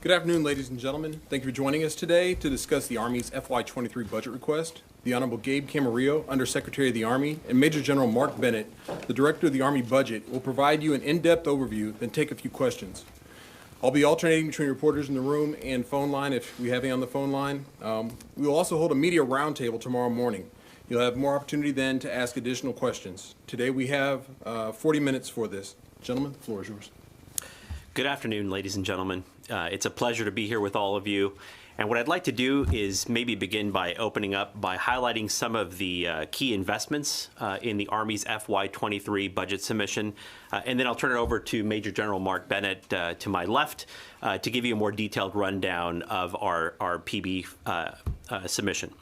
Good afternoon, ladies and gentlemen. Thank you for joining us today to discuss the Army's FY23 budget request. The Honorable Gabe Camarillo, Undersecretary of the Army, and Major General Mark Bennett, the Director of the Army Budget, will provide you an in-depth overview, then take a few questions. I'll be alternating between reporters in the room and phone line if we have any on the phone line. We will also hold a media roundtable tomorrow morning. You'll have more opportunity then to ask additional questions. Today we have 40 minutes for this. Gentlemen, the floor is yours. Good afternoon, ladies and gentlemen. It's a pleasure to be here with all of you. And what I'd like to do is maybe begin by opening up by highlighting some of the key investments in the Army's FY23 budget submission. And then I'll turn it over to Major General Mark Bennett to my left to give you a more detailed rundown of our PB submission.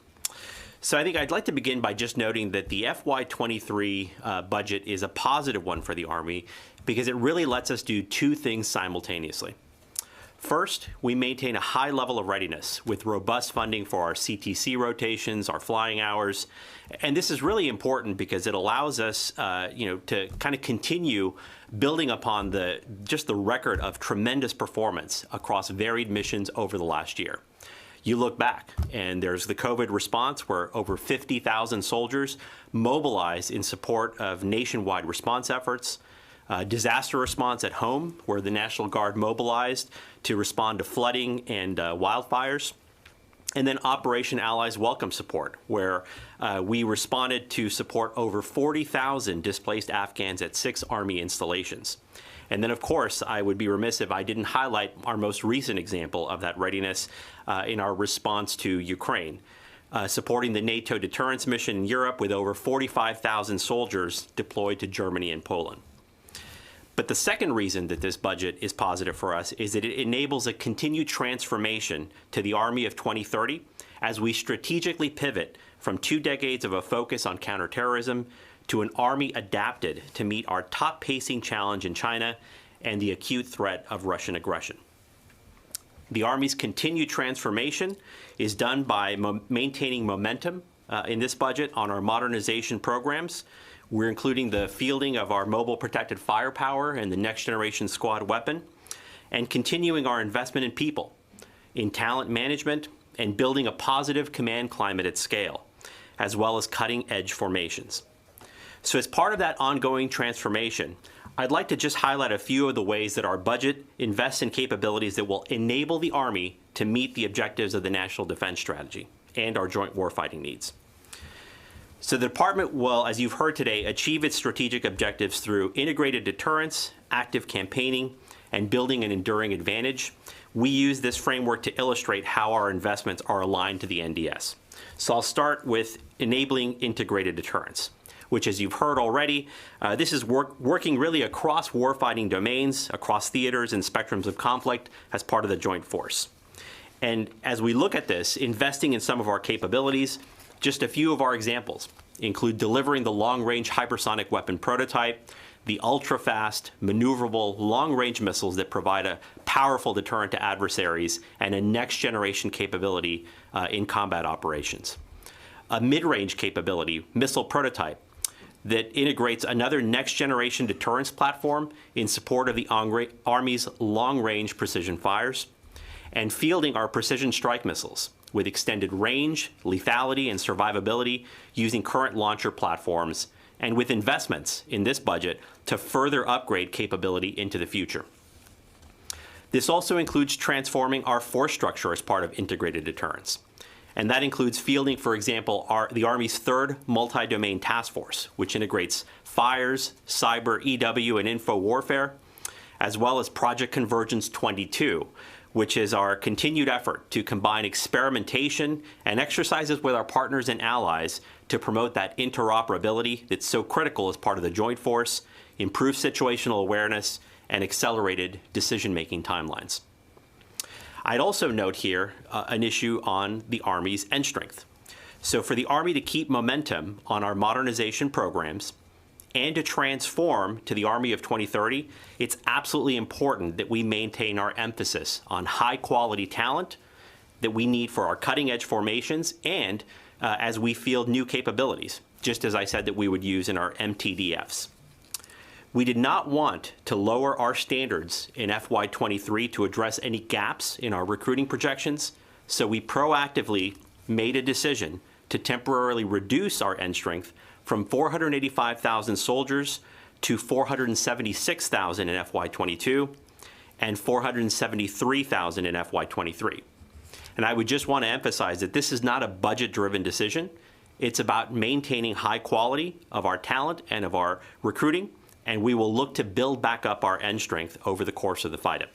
So I think I'd like to begin by just noting that the FY23 budget is a positive one for the Army because it really lets us do two things simultaneously. First, we maintain a high level of readiness with robust funding for our CTC rotations, our flying hours, and this is really important because it allows us, to kind of continue building upon the record of tremendous performance across varied missions over the last year. You look back, and there's the COVID response where over 50,000 soldiers mobilized in support of nationwide response efforts. Disaster response at home, where the National Guard mobilized to respond to flooding and wildfires. And then Operation Allies Welcome Support, where we responded to support over 40,000 displaced Afghans at 6 Army installations. And then, of course, I would be remiss if I didn't highlight our most recent example of that readiness in our response to Ukraine, supporting the NATO deterrence mission in Europe with over 45,000 soldiers deployed to Germany and Poland. But the second reason that this budget is positive for us is that it enables a continued transformation to the Army of 2030 as we strategically pivot from 2 decades of a focus on counterterrorism to an Army adapted to meet our top-pacing challenge in China and the acute threat of Russian aggression. The Army's continued transformation is done by maintaining momentum in this budget on our modernization programs. We're including the fielding of our mobile protected firepower and the next generation squad weapon, and continuing our investment in people, in talent management, and building a positive command climate at scale, as well as cutting edge formations. So as part of that ongoing transformation, I'd like to just highlight a few of the ways that our budget invests in capabilities that will enable the Army to meet the objectives of the National Defense Strategy and our joint warfighting needs. So the department will, as you've heard today, achieve its strategic objectives through integrated deterrence, active campaigning, and building an enduring advantage. We use this framework to illustrate how our investments are aligned to the NDS. So I'll start with enabling integrated deterrence, which, as you've heard already, this is working really across warfighting domains, across theaters and spectrums of conflict as part of the joint force. And as we look at this, investing in some of our capabilities, just a few of our examples include delivering the long-range hypersonic weapon prototype, the ultra-fast, maneuverable, long-range missiles that provide a powerful deterrent to adversaries and a next-generation capability in combat operations. A mid-range capability, missile prototype, that integrates another next-generation deterrence platform in support of the Army's long-range precision fires, and fielding our precision strike missiles with extended range, lethality, and survivability using current launcher platforms, and with investments in this budget to further upgrade capability into the future. This also includes transforming our force structure as part of integrated deterrence. And that includes fielding, for example, the Army's 3rd multi-domain task force, which integrates fires, cyber, EW, and info warfare, as well as Project Convergence 22, which is our continued effort to combine experimentation and exercises with our partners and allies to promote that interoperability that's so critical as part of the joint force, improve situational awareness, and accelerated decision-making timelines. I'd also note here an issue on the Army's end strength. So for the Army to keep momentum on our modernization programs and to transform to the Army of 2030, it's absolutely important that we maintain our emphasis on high-quality talent that we need for our cutting-edge formations and as we field new capabilities, just as I said that we would use in our MTDFs. We did not want to lower our standards in FY23 to address any gaps in our recruiting projections, so we proactively made a decision to temporarily reduce our end strength from 485,000 soldiers to 476,000 in FY22 and 473,000 in FY23. And I would just want to emphasize that this is not a budget-driven decision. It's about maintaining high quality of our talent and of our recruiting, and we will look to build back up our end strength over the course of the FYDP.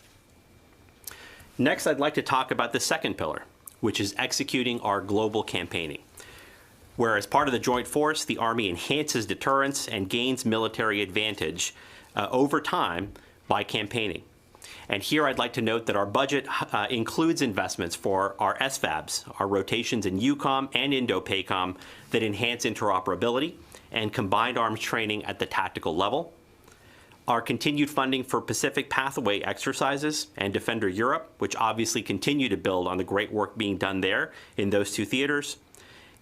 Next, I'd like to talk about the second pillar, which is executing our global campaigning, where as part of the Joint Force, the Army enhances deterrence and gains military advantage over time by campaigning. And here I'd like to note that our budget includes investments for our SFABs, our rotations in EUCOM and INDOPACOM that enhance interoperability and combined arms training at the tactical level. Our continued funding for Pacific Pathway exercises and Defender Europe, which obviously continue to build on the great work being done there in those two theaters.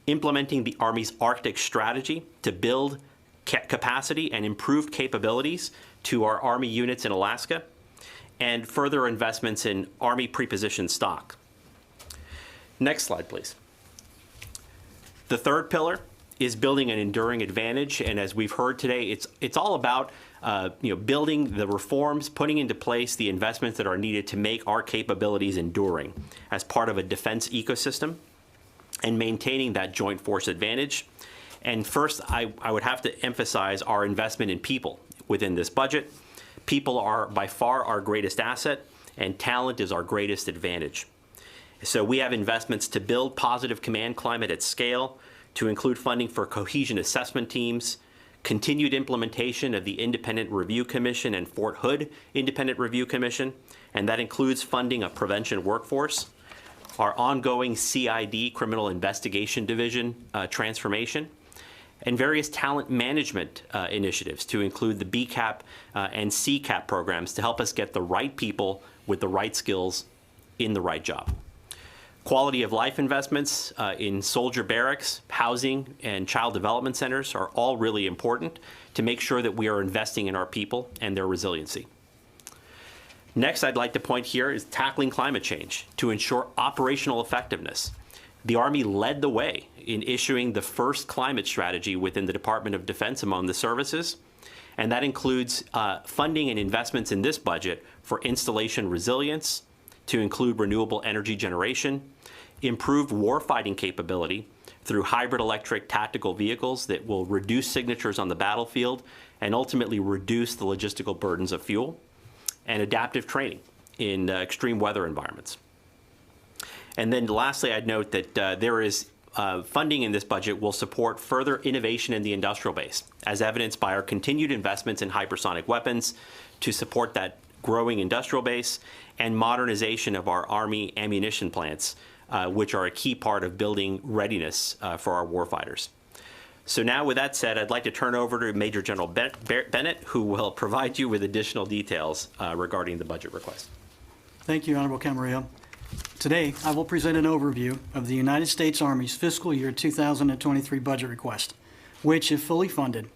Implementing the Army's Arctic strategy to build capacity and improved capabilities to our Army units in Alaska, and further investments in Army prepositioned stock. Next slide, please. The third pillar is building an enduring advantage, and as we've heard today, it's all about building the reforms, putting into place the investments that are needed to make our capabilities enduring as part of a defense ecosystem and maintaining that joint force advantage. And first, I would have to emphasize our investment in people within this budget. People are by far our greatest asset, and talent is our greatest advantage. So we have investments to build positive command climate at scale, to include funding for cohesion assessment teams, continued implementation of the Independent Review Commission and Fort Hood Independent Review Commission, and that includes funding a prevention workforce, our ongoing CID, Criminal Investigation Division transformation, and various talent management initiatives to include the BCAP and CCAP programs to help us get the right people with the right skills in the right job. Quality of life investments in soldier barracks, housing, and child development centers are all really important to make sure that we are investing in our people and their resiliency. Next, I'd like to point here is tackling climate change to ensure operational effectiveness. The Army led the way in issuing the first climate strategy within the Department of Defense among the services, and that includes funding and investments in this budget for installation resilience, to include renewable energy generation, improved warfighting capability through hybrid electric tactical vehicles that will reduce signatures on the battlefield and ultimately reduce the logistical burdens of fuel, and adaptive training in extreme weather environments. And then lastly, I'd note that there is funding in this budget will support further innovation in the industrial base, as evidenced by our continued investments in hypersonic weapons to support that growing industrial base and modernization of our Army ammunition plants, which are a key part of building readiness for our warfighters. So now, with that said, I'd like to turn over to Major General Bennett, who will provide you with additional details regarding the budget request. Thank you, Honorable Camarillo. Today, I will present an overview of the United States Army's fiscal year 2023 budget request, which, if fully funded,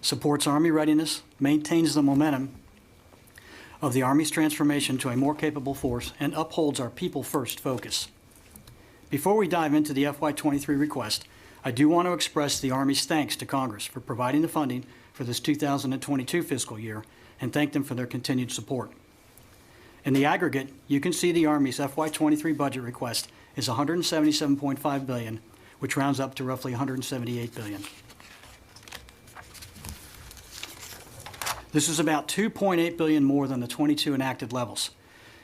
supports Army readiness, maintains the momentum of the Army's transformation to a more capable force, and upholds our people-first focus. Before we dive into the FY23 request, I do want to express the Army's thanks to Congress for providing the funding for this 2022 fiscal year and thank them for their continued support. In the aggregate, you can see the Army's FY23 budget request is $177.5 billion, which rounds up to roughly $178 billion. This is about $2.8 billion more than the 22 enacted levels.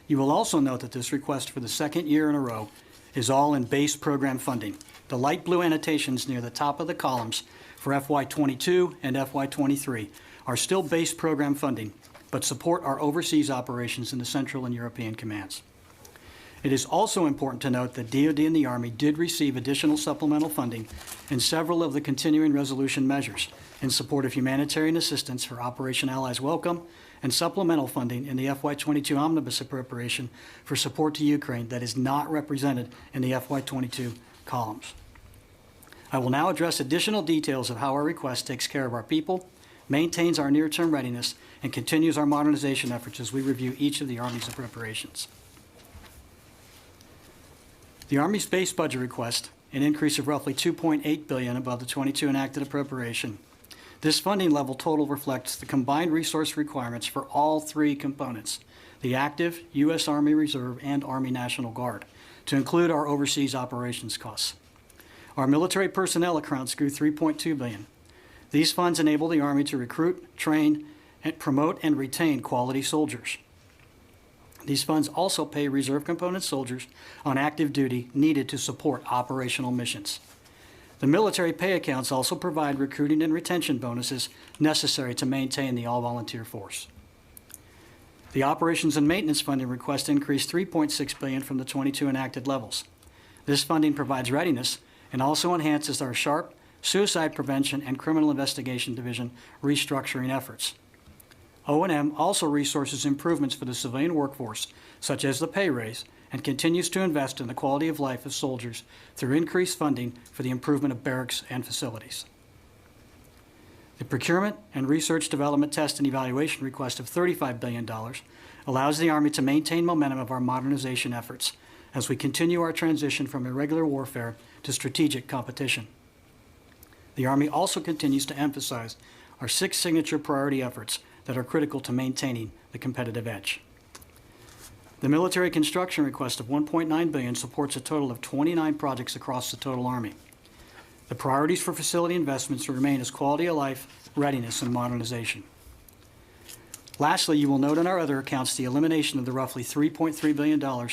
You will also note that this request for the second year in a row is all in base program funding. The light blue annotations near the top of the columns for FY22 and FY23 are still base program funding, but support our overseas operations in the Central and European commands. It is also important to note that DoD and the Army did receive additional supplemental funding in several of the continuing resolution measures in support of humanitarian assistance for Operation Allies Welcome and supplemental funding in the FY22 omnibus appropriation for support to Ukraine that is not represented in the FY22 columns. I will now address additional details of how our request takes care of our people, maintains our near-term readiness, and continues our modernization efforts as we review each of the Army's appropriations. The Army's base budget request, an increase of roughly $2.8 billion above the 22 enacted appropriation. This funding level total reflects the combined resource requirements for all three components, the active, U.S. Army Reserve, and Army National Guard, to include our overseas operations costs. Our military personnel accounts grew $3.2 billion. These funds enable the Army to recruit, train, and promote and retain quality soldiers. These funds also pay reserve component soldiers on active duty needed to support operational missions. The military pay accounts also provide recruiting and retention bonuses necessary to maintain the all-volunteer force. The operations and maintenance funding request increased $3.6 billion from the 22 enacted levels. This funding provides readiness and also enhances our SHARP, Suicide Prevention, and Criminal Investigation Division restructuring efforts. O&M also resources improvements for the civilian workforce, such as the pay raise, and continues to invest in the quality of life of soldiers through increased funding for the improvement of barracks and facilities. The procurement and research development test and evaluation request of $35 billion allows the Army to maintain momentum of our modernization efforts as we continue our transition from irregular warfare to strategic competition. The Army also continues to emphasize our 6 signature priority efforts that are critical to maintaining the competitive edge. The military construction request of $1.9 billion supports a total of 29 projects across the total Army. The priorities for facility investments remain as quality of life, readiness, and modernization. Lastly, you will note in our other accounts the elimination of the roughly $3.3 billion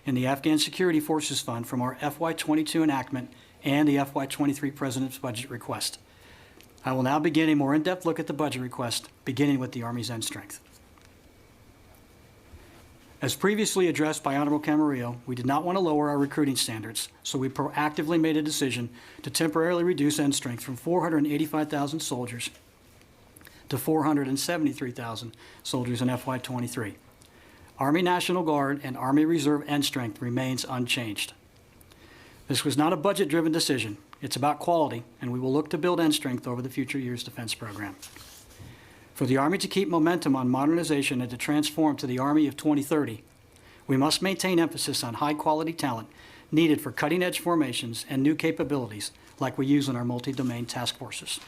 in the Afghan Security Forces Fund from our FY22 enactment and the FY23 President's budget request. I will now begin a more in-depth look at the budget request, beginning with the Army's end strength. As previously addressed by Honorable Camarillo, we did not want to lower our recruiting standards, so we proactively made a decision to temporarily reduce end strength from 485,000 soldiers to 473,000 soldiers in FY23. Army National Guard and Army Reserve end strength remains unchanged. This was not a budget-driven decision. It's about quality, and we will look to build end strength over the future years' defense program. For the Army to keep momentum on modernization and to transform to the Army of 2030, we must maintain emphasis on high-quality talent needed for cutting-edge formations and new capabilities like we use in our multi-domain task forces.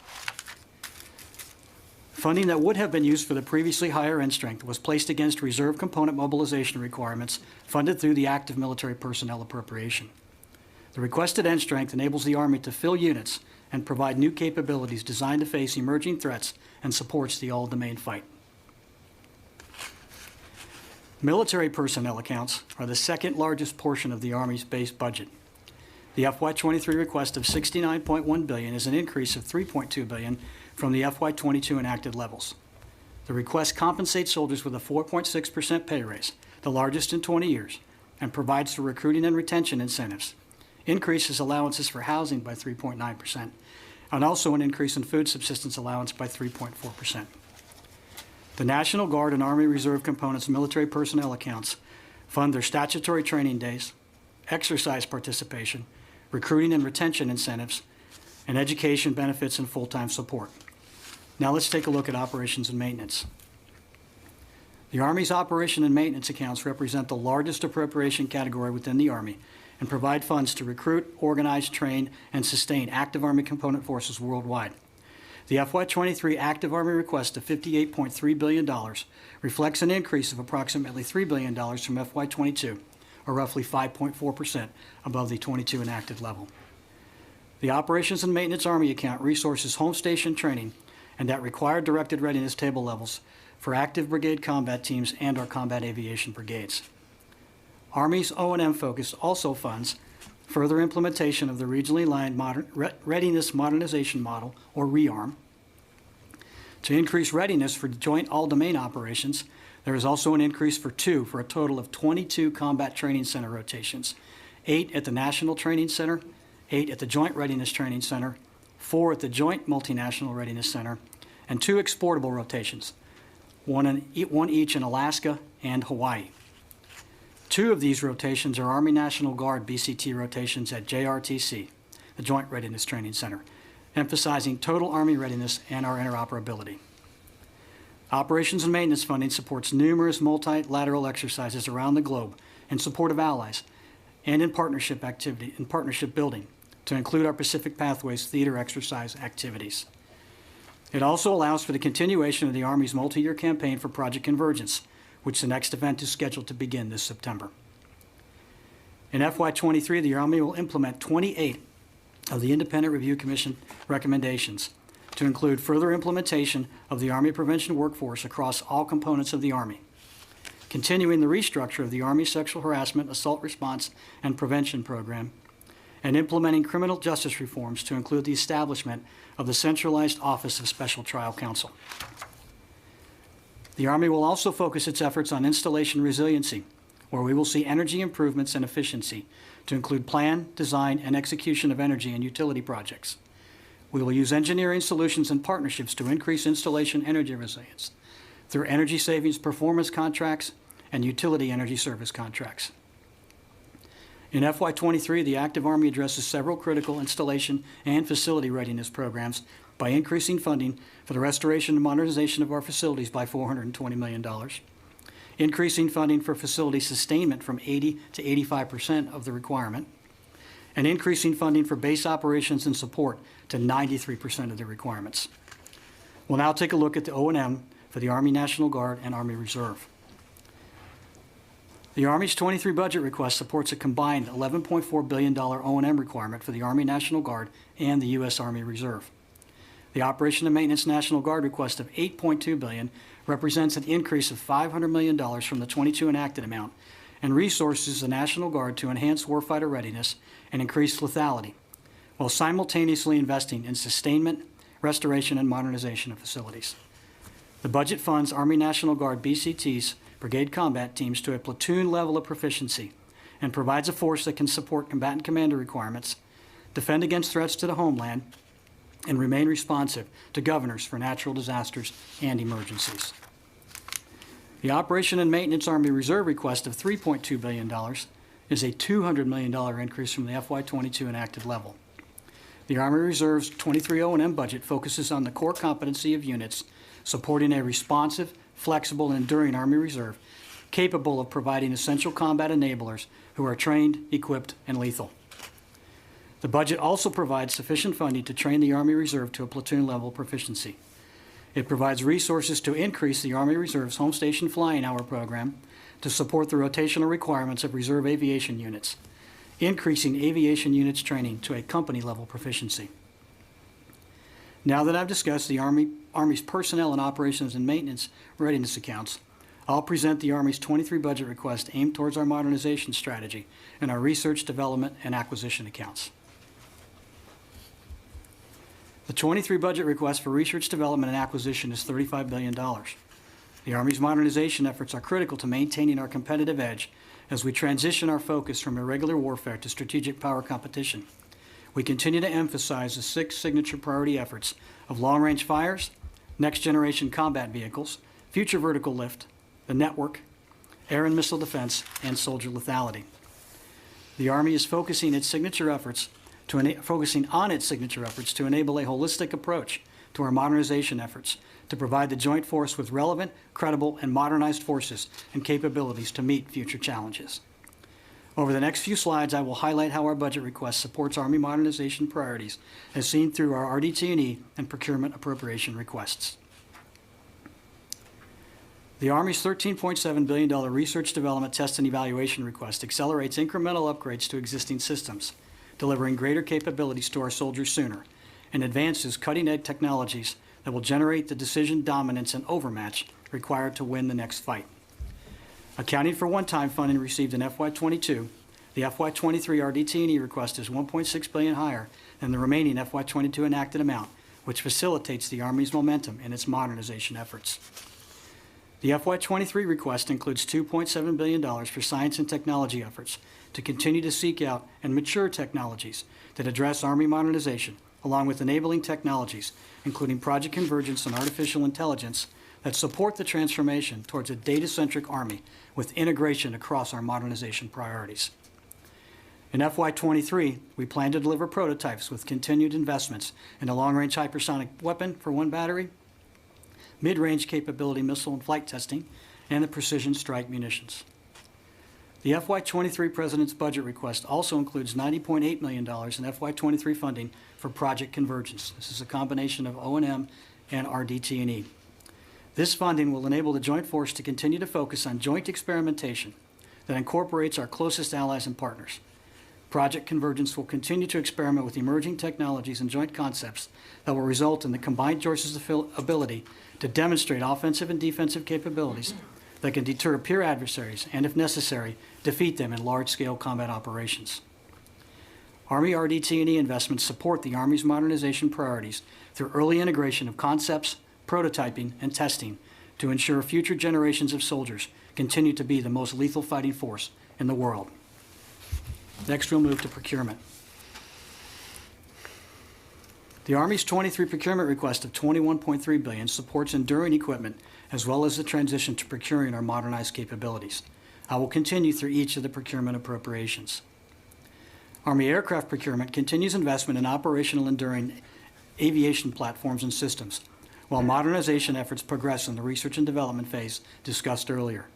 Funding that would have been used for the previously higher end strength was placed against reserve component mobilization requirements funded through the active military personnel appropriation. The requested end strength enables the Army to fill units and provide new capabilities designed to face emerging threats and supports the all-domain fight. Military personnel accounts are the second largest portion of the Army's base budget. The FY23 request of $69.1 billion is an increase of $3.2 billion from the FY22 enacted levels. The request compensates soldiers with a 4.6% pay raise, the largest in 20 years, and provides for recruiting and retention incentives. Increases allowances for housing by 3.9%, and also an increase in food subsistence allowance by 3.4%. The National Guard and Army Reserve components' military personnel accounts fund their statutory training days, exercise participation, recruiting and retention incentives, and education benefits and full-time support. Now let's take a look at operations and maintenance. The Army's operation and maintenance accounts represent the largest appropriation category within the Army and provide funds to recruit, organize, train, and sustain active Army component forces worldwide. The FY23 active Army request of $58.3 billion reflects an increase of approximately $3 billion from FY22, or roughly 5.4% above the 22 enacted level. The Operations and Maintenance Army account resources home station training and that required directed readiness table levels for active brigade combat teams and our combat aviation brigades. Army's O&M focus also funds further implementation of the Regionally Aligned Readiness Modernization Model, or REARM. To increase readiness for joint all-domain operations, there is also an increase for a total of 22 combat training center rotations, 8 at the National Training Center, 8 at the Joint Readiness Training Center, 4 at the Joint Multinational Readiness Center, and 2 exportable rotations, one each in Alaska and Hawaii. 2 of these rotations are Army National Guard BCT rotations at JRTC, the Joint Readiness Training Center, emphasizing total Army readiness and our interoperability. Operations and maintenance funding supports numerous multilateral exercises around the globe in support of allies and in partnership building, to include our Pacific Pathways theater exercise activities. It also allows for the continuation of the Army's multi-year campaign for Project Convergence, which the next event is scheduled to begin this September. In FY23, the Army will implement 28 of the Independent Review Commission recommendations to include further implementation of the Army prevention workforce across all components of the Army, continuing the restructure of the Army Sexual Harassment, Assault Response, and Prevention Program, and implementing criminal justice reforms to include the establishment of the Centralized Office of Special Trial Counsel. The Army will also focus its efforts on installation resiliency, where we will see energy improvements and efficiency to include plan, design, and execution of energy and utility projects. We will use engineering solutions and partnerships to increase installation energy resilience through energy savings performance contracts and utility energy service contracts. In FY23, the active Army addresses several critical installation and facility readiness programs by increasing funding for the restoration and modernization of our facilities by $420 million, increasing funding for facility sustainment from 80 to 85% of the requirement, and increasing funding for base operations and support to 93% of the requirements. We'll now take a look at the O&M for the Army National Guard and Army Reserve. The Army's 23 budget request supports a combined $11.4 billion O&M requirement for the Army National Guard and the U.S. Army Reserve. The Operation and Maintenance National Guard request of $8.2 billion represents an increase of $500 million from the 22 enacted amount and resources the National Guard to enhance warfighter readiness and increase lethality, while simultaneously investing in sustainment, restoration, and modernization of facilities. The budget funds Army National Guard BCT's brigade combat teams to a platoon level of proficiency and provides a force that can support combatant commander requirements, defend against threats to the homeland, and remain responsive to governors for natural disasters and emergencies. The Operation and Maintenance Army Reserve request of $3.2 billion is a $200 million increase from the FY22 enacted level. The Army Reserve's 23 O&M budget focuses on the core competency of units supporting a responsive, flexible, and enduring Army Reserve capable of providing essential combat enablers who are trained, equipped, and lethal. The budget also provides sufficient funding to train the Army Reserve to a platoon-level proficiency. It provides resources to increase the Army Reserve's home station flying hour program to support the rotational requirements of reserve aviation units, increasing aviation units training to a company-level proficiency. Now that I've discussed the Army's personnel and operations and maintenance readiness accounts, I'll present the Army's 23 budget request aimed towards our modernization strategy and our research, development, and acquisition accounts. The 23 budget request for research, development, and acquisition is $35 billion. The Army's modernization efforts are critical to maintaining our competitive edge as we transition our focus from irregular warfare to strategic power competition. We continue to emphasize the 6 signature priority efforts of long-range fires, next-generation combat vehicles, future vertical lift, the network, air and missile defense, and soldier lethality. The Army is focusing on its signature efforts to enable a holistic approach to our modernization efforts to provide the joint force with relevant, credible, and modernized forces and capabilities to meet future challenges. Over the next few slides, I will highlight how our budget request supports Army modernization priorities as seen through our RDT&E and procurement appropriation requests. The Army's $13.7 billion research, development, test, and evaluation request accelerates incremental upgrades to existing systems, delivering greater capabilities to our soldiers sooner, and advances cutting-edge technologies that will generate the decision dominance and overmatch required to win the next fight. Accounting for one-time funding received in FY22, the FY23 RDT&E request is $1.6 billion higher than the remaining FY22 enacted amount, which facilitates the Army's momentum in its modernization efforts. The FY23 request includes $2.7 billion for science and technology efforts to continue to seek out and mature technologies that address Army modernization, along with enabling technologies, including Project Convergence and artificial intelligence, that support the transformation towards a data-centric Army with integration across our modernization priorities. In FY23, we plan to deliver prototypes with continued investments in a long-range hypersonic weapon for 1 battery, mid-range capability missile and flight testing, and the precision strike munitions. The FY23 President's budget request also includes $90.8 million in FY23 funding for Project Convergence. This is a combination of O&M and RDT&E. This funding will enable the Joint Force to continue to focus on joint experimentation that incorporates our closest allies and partners. Project Convergence will continue to experiment with emerging technologies and joint concepts that will result in the combined forces' ability to demonstrate offensive and defensive capabilities that can deter peer adversaries and, if necessary, defeat them in large-scale combat operations. Army RDT&E investments support the Army's modernization priorities through early integration of concepts, prototyping, and testing to ensure future generations of soldiers continue to be the most lethal fighting force in the world. Next, we'll move to procurement. The Army's 23 procurement request of $21.3 billion supports enduring equipment as well as the transition to procuring our modernized capabilities. I will continue through each of the procurement appropriations. Army aircraft procurement continues investment in operational enduring aviation platforms and systems, while modernization efforts progress in the research and development phase discussed earlier.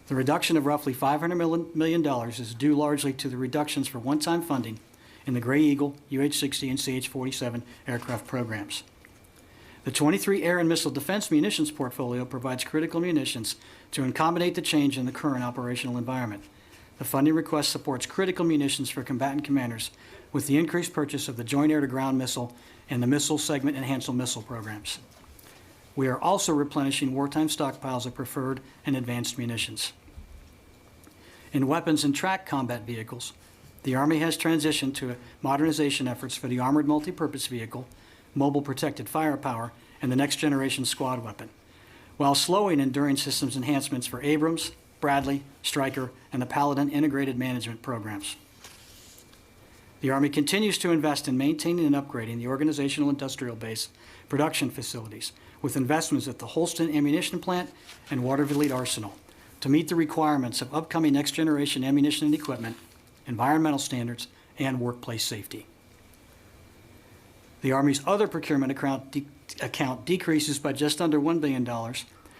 The reduction of roughly $500 million is due largely to the reductions for one-time funding in the Gray Eagle, UH-60, and CH-47 aircraft programs. The 23 air and missile defense munitions portfolio provides critical munitions to accommodate the change in the current operational environment. The funding request supports critical munitions for combatant commanders with the increased purchase of the Joint Air-to-Ground Missile and the Missile Segment Enhanced Missile programs. We are also replenishing wartime stockpiles of preferred and advanced munitions. In weapons and tracked combat vehicles, the Army has transitioned to modernization efforts for the Armored Multi-Purpose Vehicle, Mobile Protected Firepower, and the Next Generation Squad Weapon, while slowing enduring systems enhancements for Abrams, Bradley, Stryker, and the Paladin Integrated Management programs. The Army continues to invest in maintaining and upgrading the organizational industrial base production facilities with investments at the Holston Ammunition Plant and Waterville Arsenal to meet the requirements of upcoming next-generation ammunition and equipment, environmental standards, and workplace safety. The Army's other procurement account decreases by just under $1 billion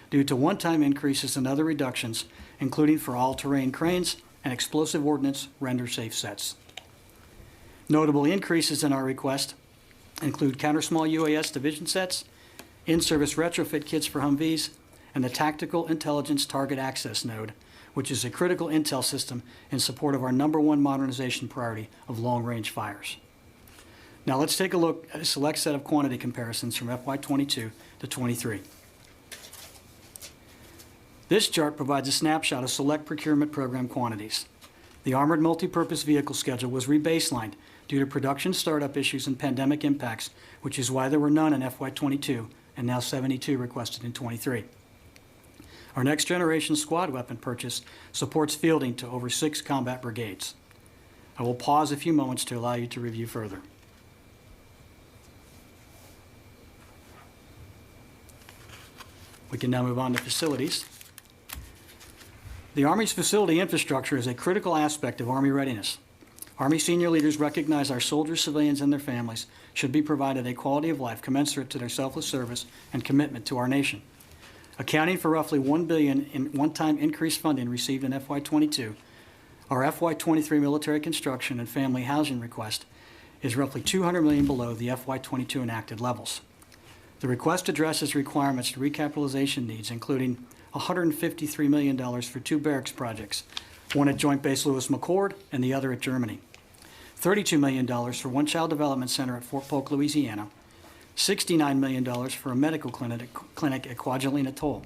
due to one-time increases and other reductions, including for all-terrain cranes and explosive ordnance render-safe sets. Notable increases in our request include counter-small UAS division sets, in-service retrofit kits for Humvees, and the Tactical Intelligence Target Access Node, which is a critical intel system in support of our #1 modernization priority of long-range fires. Now let's take a look at a select set of quantity comparisons from FY22 to 23. This chart provides a snapshot of select procurement program quantities. The Armored Multi-Purpose Vehicle schedule was rebaselined due to production startup issues and pandemic impacts, which is why there were none in FY22 and now 72 requested in 23. Our Next Generation Squad Weapon purchase supports fielding to over 6 combat brigades. I will pause a few moments to allow you to review further. We can now move on to facilities. The Army's facility infrastructure is a critical aspect of Army readiness. Army senior leaders recognize our soldiers, civilians, and their families should be provided a quality of life commensurate to their selfless service and commitment to our nation. Accounting for roughly $1 billion in one-time increased funding received in FY22, our FY23 military construction and family housing request is roughly $200 million below the FY22 enacted levels. The request addresses requirements to recapitalization needs, including $153 million for 2 barracks projects, one at Joint Base Lewis McChord and the other at Germany, $32 million for one child development center at Fort Polk, Louisiana, $69 million for a medical clinic at Kwajalein Atoll,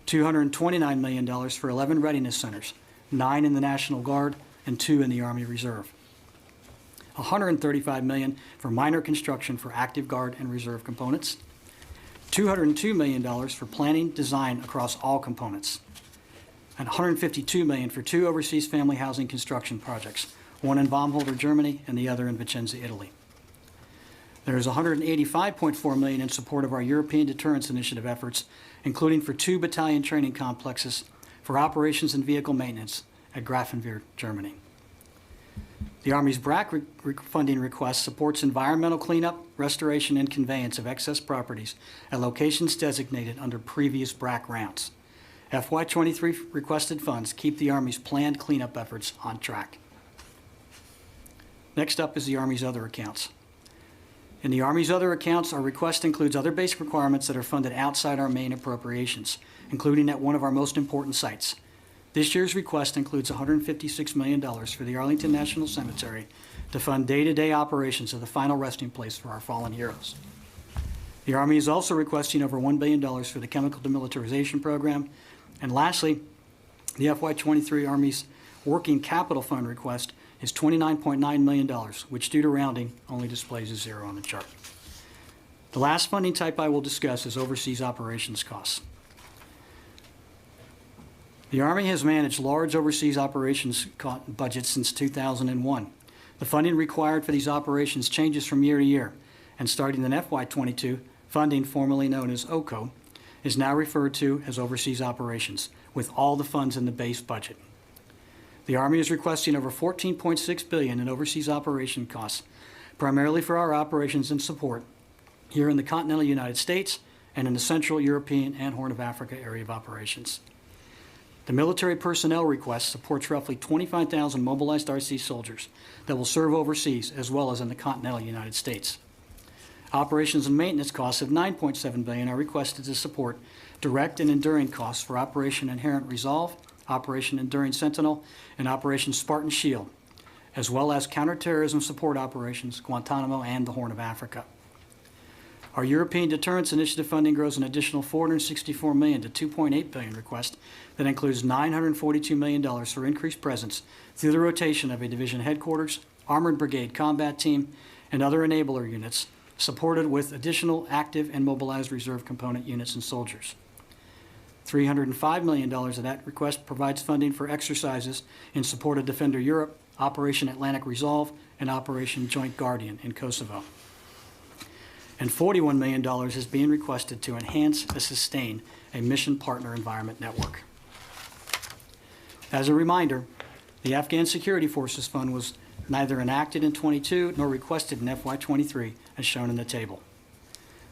$229 million for 11 readiness centers, 9 in the National Guard and 2 in the Army Reserve, $135 million for minor construction for active Guard and Reserve components, $202 million for planning design across all components, and $152 million for 2 overseas family housing construction projects, one in Baumholder, Germany, and the other in Vicenza, Italy. There is $185.4 million in support of our European Deterrence Initiative efforts, including for 2 battalion training complexes for operations and vehicle maintenance at Grafenwehr, Germany. The Army's BRAC funding request supports environmental cleanup, restoration, and conveyance of excess properties at locations designated under previous BRAC rounds. FY23 requested funds keep the Army's planned cleanup efforts on track. Next up is the Army's other accounts. In the Army's other accounts, our request includes other basic requirements that are funded outside our main appropriations, including at one of our most important sites. This year's request includes $156 million for the Arlington National Cemetery to fund day-to-day operations of the final resting place for our fallen heroes. The Army is also requesting over $1 billion for the chemical demilitarization program. And lastly, the FY23 Army's working capital fund request is $29.9 million, which due to rounding only displays a zero on the chart. The last funding type I will discuss is overseas operations costs. The Army has managed large overseas operations budgets since 2001. The funding required for these operations changes from year to year, and starting in FY22, funding formerly known as OCO is now referred to as overseas operations, with all the funds in the base budget. The Army is requesting over $14.6 billion in overseas operation costs, primarily for our operations and support here in the continental United States and in the Central European and Horn of Africa area of operations. The military personnel request supports roughly 25,000 mobilized RC soldiers that will serve overseas as well as in the continental United States. Operations and maintenance costs of $9.7 billion are requested to support direct and enduring costs for Operation Inherent Resolve, Operation Enduring Sentinel, and Operation Spartan Shield, as well as counterterrorism support operations, Guantanamo, and the Horn of Africa. Our European Deterrence Initiative funding grows an additional $464 million to $2.8 billion request that includes $942 million for increased presence through the rotation of a division headquarters, armored brigade combat team, and other enabler units, supported with additional active and mobilized reserve component units and soldiers. $305 million of that request provides funding for exercises in support of Defender Europe, Operation Atlantic Resolve, and Operation Joint Guardian in Kosovo. And $41 million is being requested to enhance and sustain a mission partner environment network. As a reminder, the Afghan Security Forces Fund was neither enacted in 22 nor requested in FY23 as shown in the table.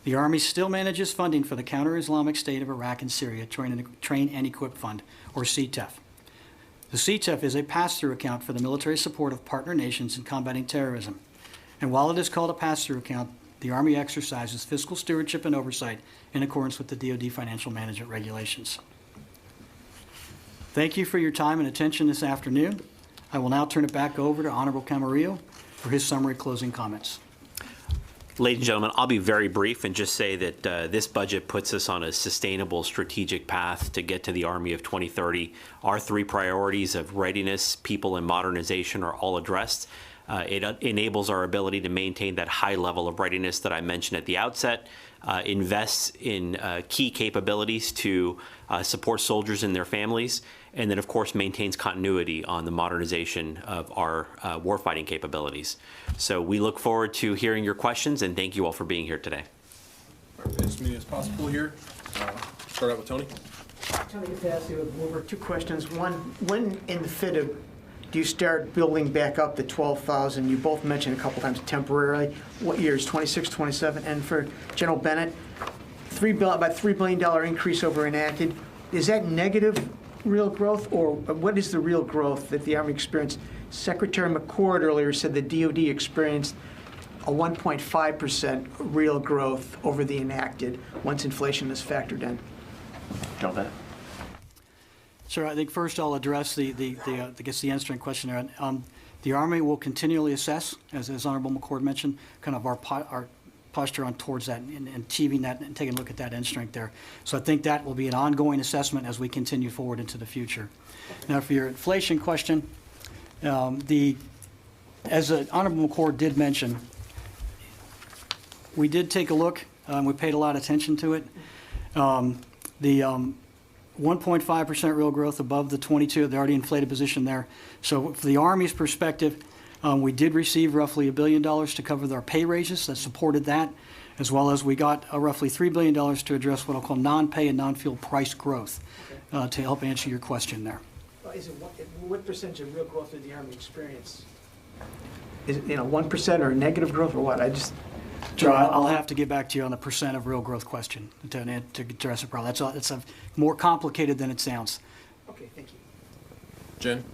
The Army still manages funding for the Counter-Islamic State of Iraq and Syria Train and Equip Fund, or CTEF. The CTEF is a pass-through account for the military support of partner nations in combating terrorism. And while it is called a pass-through account, the Army exercises fiscal stewardship and oversight in accordance with the DoD financial management regulations. Thank you for your time and attention this afternoon. I will now turn it back over to Honorable Camarillo for his summary closing comments. Ladies and gentlemen, I'll be very brief and just say that this budget puts us on a sustainable strategic path to get to the Army of 2030. Our three priorities of readiness, people, and modernization are all addressed. It enables our ability to maintain that high level of readiness that I mentioned at the outset, invests in key capabilities to support soldiers and their families, and then, of course, maintains continuity on the modernization of our warfighting capabilities. So we look forward to hearing your questions, and thank you all for being here today. All right, as many as possible here. Start out with Tony. Tony, if I ask you over two questions. One, when in the FIDB do you start building back up the 12,000? You both mentioned a couple times temporarily. What years, 26, 27? And for General Bennett, about $3 billion increase over enacted. Is that negative real growth, or what is the real growth that the Army experienced? Secretary McCord earlier said the DoD experienced a 1.5% real growth over the enacted once inflation is factored in. General Bennett. Sir, I think first I'll address the answering question there. The Army will continually assess, as Honorable McCord mentioned, kind of our posture on towards that and achieving that and taking a look at that end strength there. So I think that will be an ongoing assessment as we continue forward into the future. Now, for your inflation question, as Honorable McCord did mention, we did take a look. We paid a lot of attention to it. The 1.5% real growth above the 22, the already inflated position there. So from the Army's perspective, we did receive roughly $1 billion to cover our pay raises that supported that, as well as we got roughly $3 billion to address what I'll call non-pay and non-fuel price growth to help answer your question there. What percentage of real growth did the Army experience Is it, 1% or negative growth or what? Joe, I'll have to get back to you on the percent of real growth question to address the problem. That's more complicated than it sounds. Okay, thank you. Jen?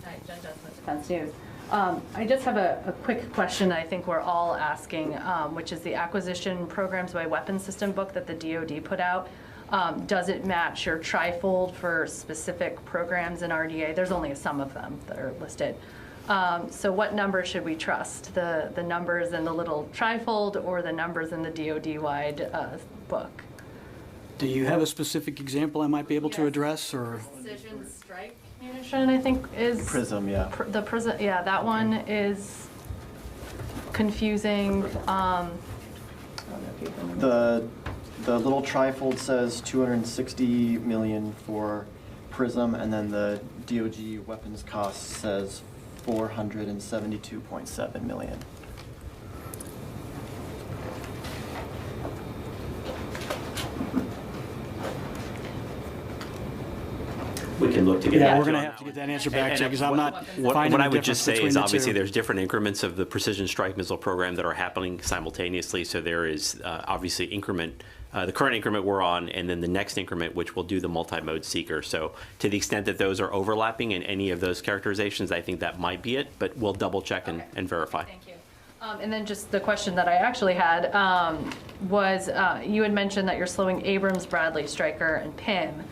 Hi, Jen Jessamine, Defense News. I just have a quick question I think we're all asking, which is the acquisition programs by weapon system book that the DoD put out. Does it match your trifold for specific programs in RDA? There's only some of them that are listed. So what numbers should we trust? The numbers in the little trifold or the numbers in the DoD-wide book? Do you have a specific example I might be able to Yes. address, or? Precision strike munition, I think, is... Prism, yeah. The Prism, yeah, that one is confusing. The little trifold says 260 million for Prism, and then the DoD weapons cost says 472.7 million. We can look to get Yeah, back we're to going you to on have to that get one. that answer back to you, because I'm not What finding I the would just difference say between is the obviously two. there's different increments of the precision strike missile program that are happening simultaneously. So there is obviously increment, the current increment we're on, and then the next increment, which will do the multi-mode seeker. So to the extent that those are overlapping in any of those characterizations, I think that might be it, but we'll double check and verify. Thank you. And then just the question that I actually had was, you had mentioned that you're slowing Abrams, Bradley, Stryker, and PIM.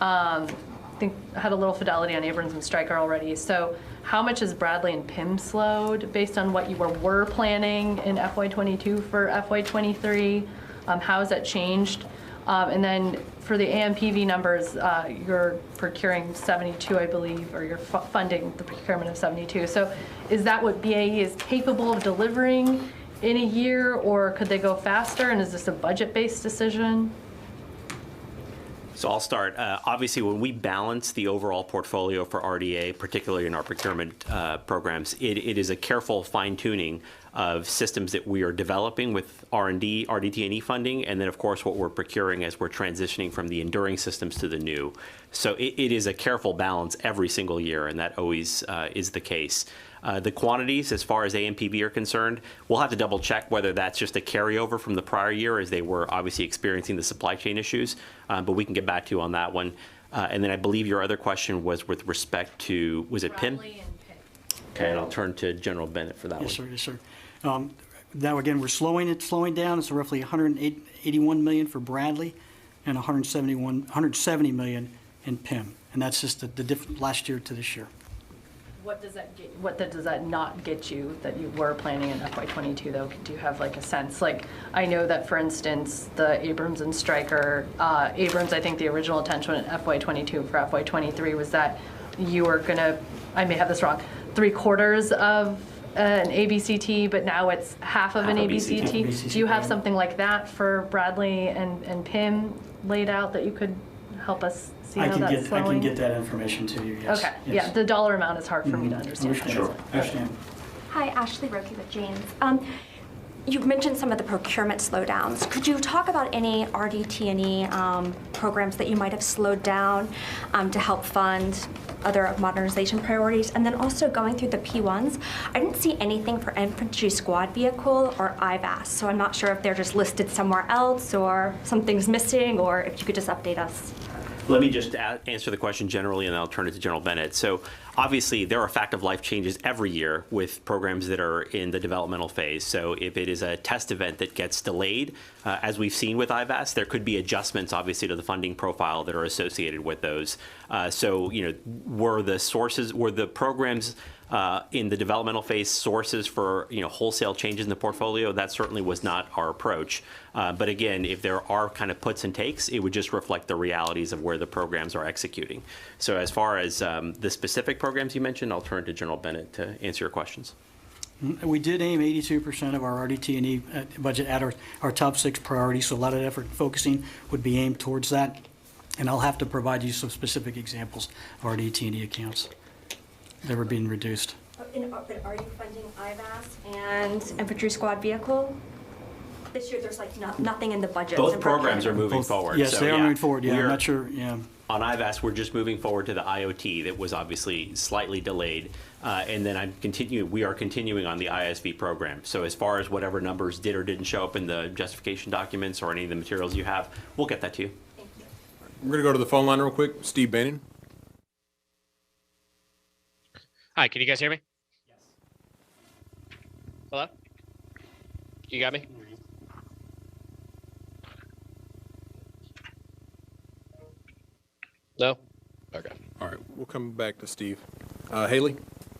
I think I had a little fidelity on Abrams and Stryker already. So how much is Bradley and PIM slowed based on what you were planning in FY22 for FY23? How has that changed? And then for the AMPV numbers, you're procuring 72, I believe, or you're funding the procurement of 72. So is that what BAE is capable of delivering in a year, or could they go faster? And is this a budget-based decision? So I'll start. Obviously, when we balance the overall portfolio for RDA, particularly in our procurement programs, it is a careful fine-tuning of systems that we are developing with R&D, RDT&E funding, and then, of course, what we're procuring as we're transitioning from the enduring systems to the new. So it is a careful balance every single year, and that always is the case. The quantities, as far as AMPV are concerned, we'll have to double check whether that's just a carryover from the prior year, as they were obviously experiencing the supply chain issues, but we can get back to you on that one. And then I believe your other question was with respect to, was it PIM? Bradley and PIM. Okay, and I'll turn to General Bennett for that Yes, one. sir, yes, sir. Now, again, we're slowing down. It's roughly 181 million for Bradley and 170 million in PIM. And that's just the difference last year to this year. What does that get? What does that not get you that you were planning in FY22 though? Do you have like a sense? Like I know that for instance, the Abrams and Stryker, Abrams, I think the original intention in FY22 for FY23 was that you were gonna, I may have this wrong, 3/4 of an ABCT, but now it's half of an ABCT. Do you have something like that for Bradley and PIM laid out that you could help us see how that's I flowing? can get that information to you, yes. Okay, Yes. yeah, the dollar amount is hard for me to understand. Understand. Hi, Ashley Roki with James. You've mentioned some of the procurement slowdowns. Could you talk about any RDT&E programs that you might have slowed down to help fund other modernization priorities? And then also going through the P1s, I didn't see anything for infantry squad vehicle or IVAS, so I'm not sure if they're just listed somewhere else or something's missing, or if you could just update us. Let me just answer the question generally, and then I'll turn it to General Bennett. So obviously, there are fact-of-life changes every year with programs that are in the developmental phase. So if it is a test event that gets delayed, as we've seen with IVAS, there could be adjustments, obviously, to the funding profile that are associated with those. So, you know, were the programs in the developmental phase sources for, you know, wholesale changes in the portfolio? That certainly was not our approach. But again, if there are kind of puts and takes, it would just reflect the realities of where the programs are executing. So as far as the specific programs you mentioned, I'll turn to General Bennett to answer your questions. We did aim 82% of our RDT&E budget at our top 6 priorities, so a lot of effort focusing would be aimed towards that. And I'll have to provide you some specific examples of RDT&E accounts that were being reduced. But are you funding IVAS and infantry squad vehicle? This year, there's like nothing in the budget. Both programs are moving forward. Yes, So, they are yeah, moving forward. Yeah, I'm we're- not sure. Yeah. On IVAS, we're just moving forward to the IoT that was obviously slightly delayed. And then we are continuing on the ISV program. So as far as whatever numbers did or didn't show up in the justification documents or any of the materials you have, we'll get that to you. Thank you. We're going to go to the phone line real quick. Steve Bannon. Hi, can you guys hear me? Yes. Hello? You got me? No? Okay. All right, we'll come back to Steve. Haley?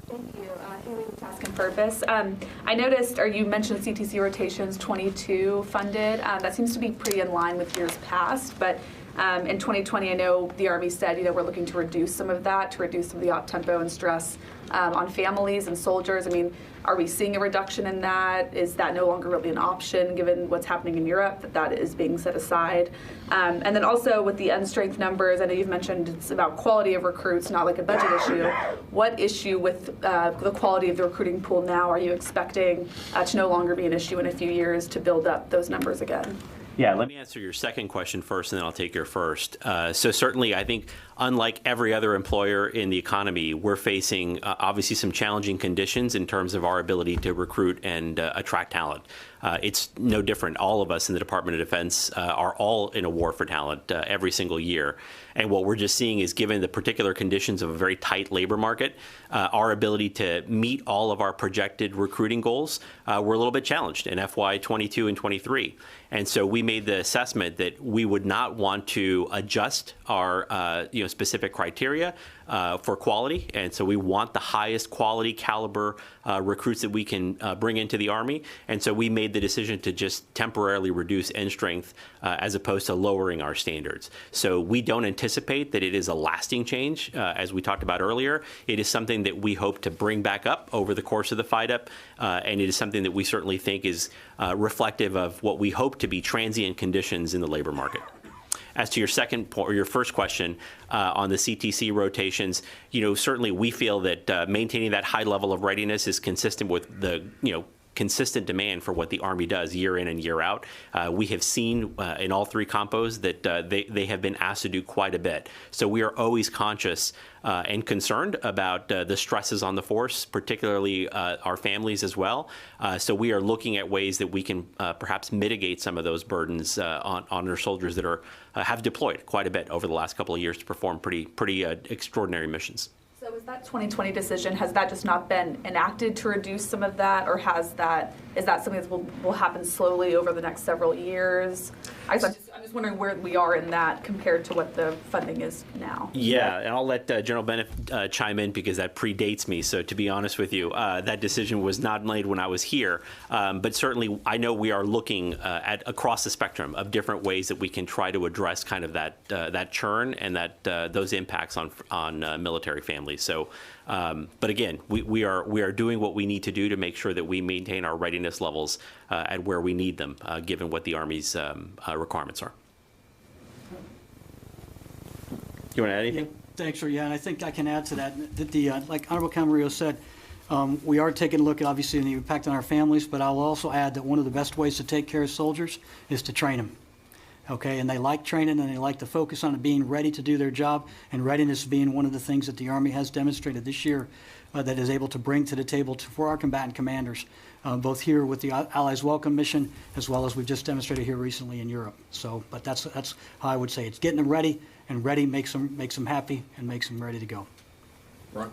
Thank you. Haley with Task and Purpose. I noticed, or you mentioned CTC rotations 22 funded. That seems to be pretty in line with years past, but in 2020, I know the Army said, we're looking to reduce some of that, to reduce some of the op-tempo and stress on families and soldiers. I mean, are we seeing a reduction in that? Is that no longer really an option given what's happening in Europe, that is being set aside? And then also with the end strength numbers, I know you've mentioned it's about quality of recruits, not like a budget issue. What issue with the quality of the recruiting pool now are you expecting to no longer be an issue in a few years to build up those numbers again? Yeah, let me answer your second question first, and then I'll take your first. So certainly, I think, unlike every other employer in the economy, we're facing obviously some challenging conditions in terms of our ability to recruit and attract talent. It's no different. All of us in the Department of Defense are all in a war for talent every single year. And what we're just seeing is, given the particular conditions of a very tight labor market, our ability to meet all of our projected recruiting goals, we're a little bit challenged in FY22 and 23. And so we made the assessment that we would not want to adjust our specific criteria for quality. And so we want the highest quality caliber recruits that we can bring into the Army. And so we made the decision to just temporarily reduce end strength as opposed to lowering our standards. So we don't anticipate that it is a lasting change. As we talked about earlier, it is something that we hope to bring back up over the course of the fight-up. And it is something that we certainly think is reflective of what we hope to be transient conditions in the labor market. As to your second point, or your first question on the CTC rotations, certainly we feel that maintaining that high level of readiness is consistent with the, consistent demand for what the Army does year in and year out. We have seen in all three compos that they have been asked to do quite a bit. So we are always conscious and concerned about the stresses on the force, particularly our families as well. So we are looking at ways that we can perhaps mitigate some of those burdens on our soldiers that have deployed quite a bit over the last couple of years to perform pretty extraordinary missions. So is that 2020 decision, has that just not been enacted to reduce some of that, or is that something that will happen slowly over the next several years? I'm just wondering where we are in that compared to what the funding is now. Yeah, and I'll let General Bennett chime in because that predates me. So to be honest with you, that decision was not made when I was here. But certainly I know we are looking at across the spectrum of different ways that we can try to address kind of that churn and those impacts on military families. So, but again, we are doing what we need to do to make sure that we maintain our readiness levels at where we need them, given what the Army's requirements are. You want to add anything? Yeah, thanks, sir. Yeah, and I think I can add to that. Like Honorable Camarillo said, we are taking a look at obviously the impact on our families, but I'll also add that one of the best ways to take care of soldiers is to train them. Okay, and they like training and they like to focus on being ready to do their job, and readiness being one of the things that the Army has demonstrated this year that is able to bring to the table for our combatant commanders, both here with the Allies Welcome mission as well as we've just demonstrated here recently in Europe. So, but that's how I would say it's getting them ready, and ready makes them happy and makes them ready to go. Right.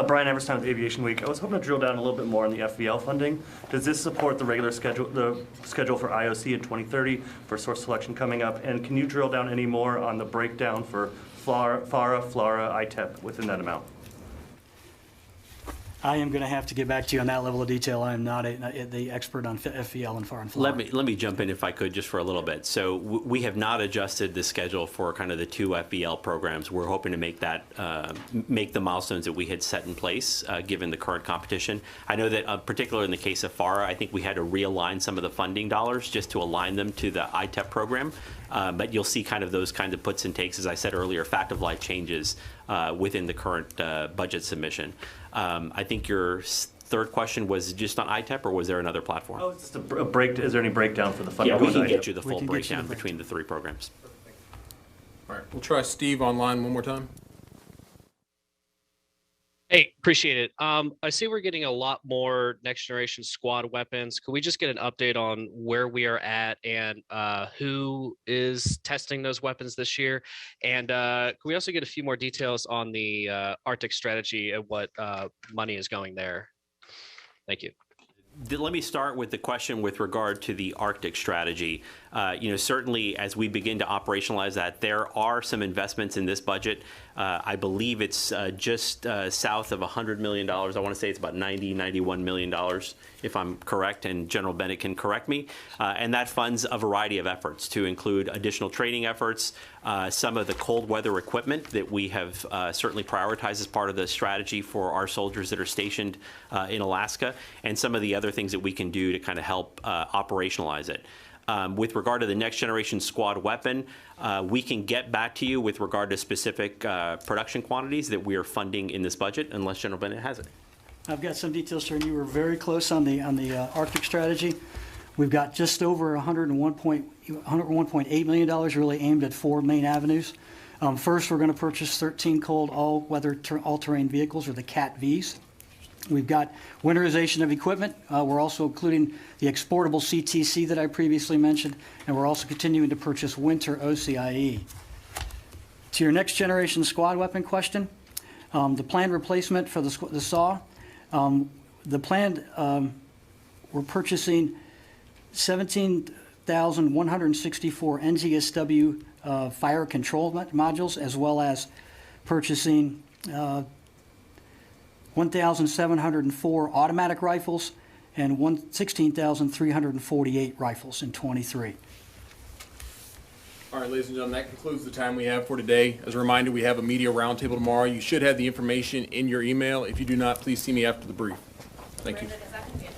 Brian Everstown with Aviation Week. I was hoping to drill down a little bit more on the FVL funding. Does this support the regular schedule, for IOC in 2030 for source selection coming up? And can you drill down any more on the breakdown for FARA, FLARA, ITEP within that amount? I am going to have to get back to you on that level of detail. I am not the expert on FVL and FAR and FLAR. Let me jump in if I could just for a little bit. So we have not adjusted the schedule for kind of the two FVL programs. We're hoping to make that make the milestones that we had set in place given the current competition. I know that particularly in the case of FARA, I think we had to realign some of the funding dollars just to align them to the ITEP program. But you'll see kind of those kinds of puts and takes, as I said earlier, fact of life changes within the current budget submission. I think your third question was just on ITEP, or was there another platform? Oh, it's just a break. Is there any breakdown for the funding? Yeah, we can get you the full breakdown between the three programs. All right, we'll try Steve online one more time. Hey, appreciate it. I see we're getting a lot more next generation squad weapons. Could we just get an update on where we are at and who is testing those weapons this year? And could we also get a few more details on the Arctic strategy and what money is going there? Thank you. Let me start with the question with regard to the Arctic strategy. Certainly as we begin to operationalize that, there are some investments in this budget. I believe it's just south of $100 million. I want to say it's about $91 million, if I'm correct, and General Bennett can correct me. And that funds a variety of efforts to include additional training efforts, some of the cold weather equipment that we have certainly prioritized as part of the strategy for our soldiers that are stationed in Alaska, and some of the other things that we can do to kind of help operationalize it. With regard to the next generation squad weapon, we can get back to you with regard to specific production quantities that we are funding in this budget, unless General Bennett has it. I've got some details, sir, and you were very close on the Arctic strategy. We've got just over $101.8 million really aimed at 4 main avenues. First, we're going to purchase 13 cold all-weather all-terrain vehicles, or the CAT-Vs. We've got winterization of equipment. We're also including the exportable CTC that I previously mentioned, and we're also continuing to purchase winter OCIE. To your next generation squad weapon question, the planned replacement for the SAW, we're purchasing 17,164 NZSW fire control modules, as well as purchasing 1,704 automatic rifles and 16,348 rifles in 23. All right, ladies and gentlemen, that concludes the time we have for today. As a reminder, we have a media roundtable tomorrow. You should have the information in your email. If you do not, please see me after the brief. Thank you. Brandon, is that going to be